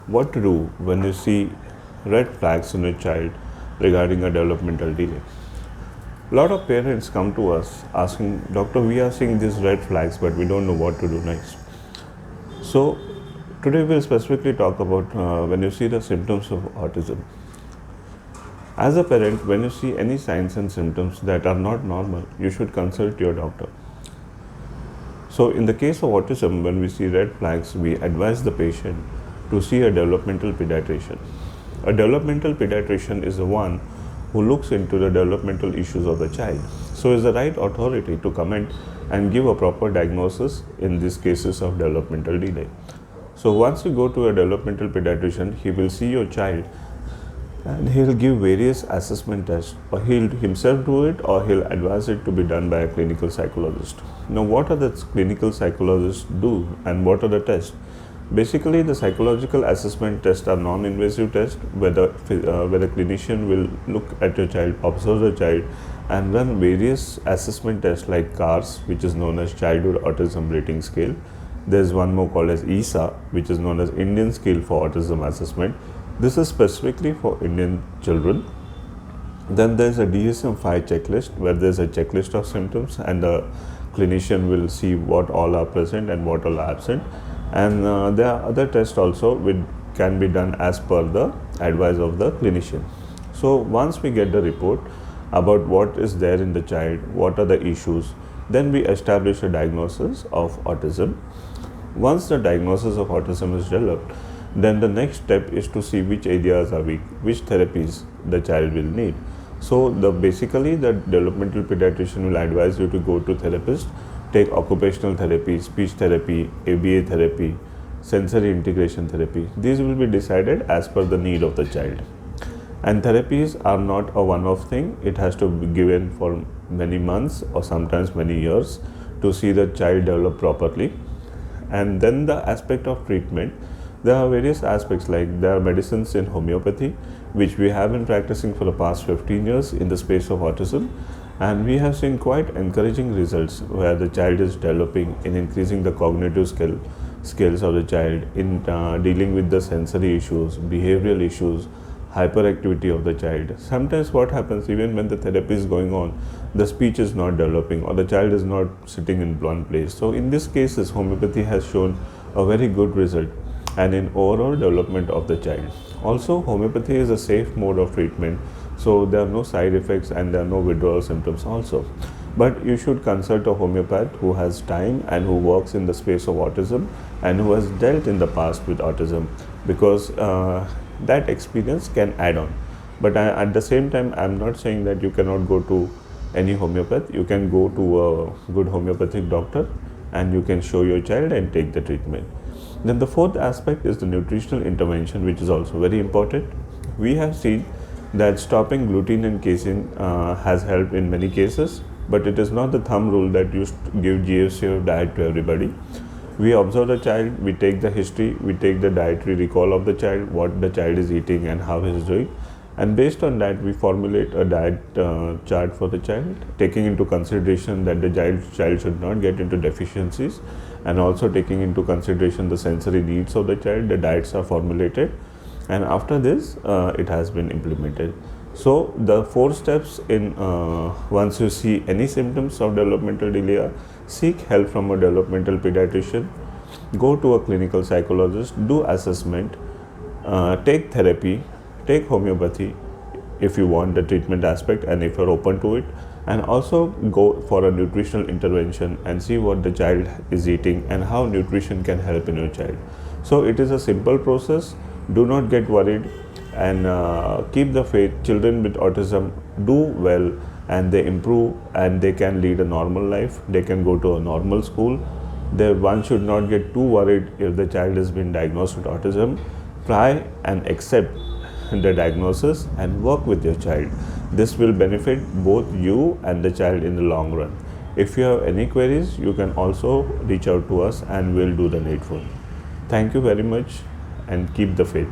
What to do when you see red flags in a child regarding a developmental delay? A lot of parents come to us asking, Doctor, we are seeing these red flags, but we don't know what to do next. So, today we'll specifically talk about when you see the symptoms of autism. As a parent, when you see any signs and symptoms that are not normal, you should consult your doctor. So, in the case of autism, when we see red flags, we advise the patient to see a developmental pediatrician. A developmental pediatrician is the one who looks into the developmental issues of the child. So, is the right authority to comment and give a proper diagnosis in these cases of developmental delay. So, once you go to a developmental pediatrician, he will see your child and he'll give various assessment tests, or he'll himself do it, or he'll advise it to be done by a clinical psychologist. Now, what are the clinical psychologists do and what are the tests? Basically, the psychological assessment tests are non-invasive tests where the clinician will look at your child, observe the child, and run various assessment tests like CARS, which is known as Childhood Autism Rating Scale. There's one more called as ISA, which is known as Indian Scale for Autism Assessment. This is specifically for Indian children. Then there's a DSM-5 checklist where there's a checklist of symptoms and the clinician will see what all are present and what all are absent. And there are other tests also which can be done as per the advice of the clinician. So once we get the report about what is there in the child, what are the issues, then we establish a diagnosis of autism. Once the diagnosis of autism is developed, then the next step is to see which areas are weak, which therapies the child will need. So basically the developmental pediatrician will advise you to go to therapist, take occupational therapy, speech therapy, ABA therapy, sensory integration therapy. These will be decided as per the need of the child. And therapies are not a one-off thing. It has to be given for many months or sometimes many years to see the child develop properly. And then the aspect of treatment, there are various aspects, like there are medicines in homeopathy, which we have been practicing for the past 15 years in the space of autism. And we have seen quite encouraging results where the child is developing in increasing the cognitive skills of the child, in dealing with the sensory issues, behavioral issues, hyperactivity of the child. Sometimes what happens, even when the therapy is going on, the speech is not developing or the child is not sitting in one place. So in these cases, homeopathy has shown a very good result and in overall development of the child. Also, homeopathy is a safe mode of treatment, so there are no side effects and there are no withdrawal symptoms also. But you should consult a homeopath who has time and who works in the space of autism and who has dealt in the past with autism, because that experience can add on. But at the same time, I'm not saying that you cannot go to any homeopath. You can go to a good homeopathic doctor and you can show your child and take the treatment. Then the fourth aspect is the nutritional intervention, which is also very important. We have seen that stopping gluten and casein has helped in many cases, but it is not the thumb rule that you give GFCF diet to everybody. We observe the child, we take the history, we take the dietary recall of the child, what the child is eating and how he is doing. And based on that, we formulate a diet chart for the child, taking into consideration that the child should not get into deficiencies, and also taking into consideration the sensory needs of the child. The diets are formulated, and after this, it has been implemented. So the 4 steps in once you see any symptoms of developmental delay are: seek help from a developmental pediatrician, go to a clinical psychologist, do assessment, take therapy, take homeopathy if you want the treatment aspect and if you're open to it, and also go for a nutritional intervention and see what the child is eating and how nutrition can help in your child. So it is a simple process. Do not get worried and keep the faith. Children with autism do well and they improve and they can lead a normal life. They can go to a normal school. One should not get too worried if the child has been diagnosed with autism. Try and accept the diagnosis and work with your child. This will benefit both you and the child in the long run. If you have any queries, you can also reach out to us and we'll do the needful. Thank you very much and keep the faith.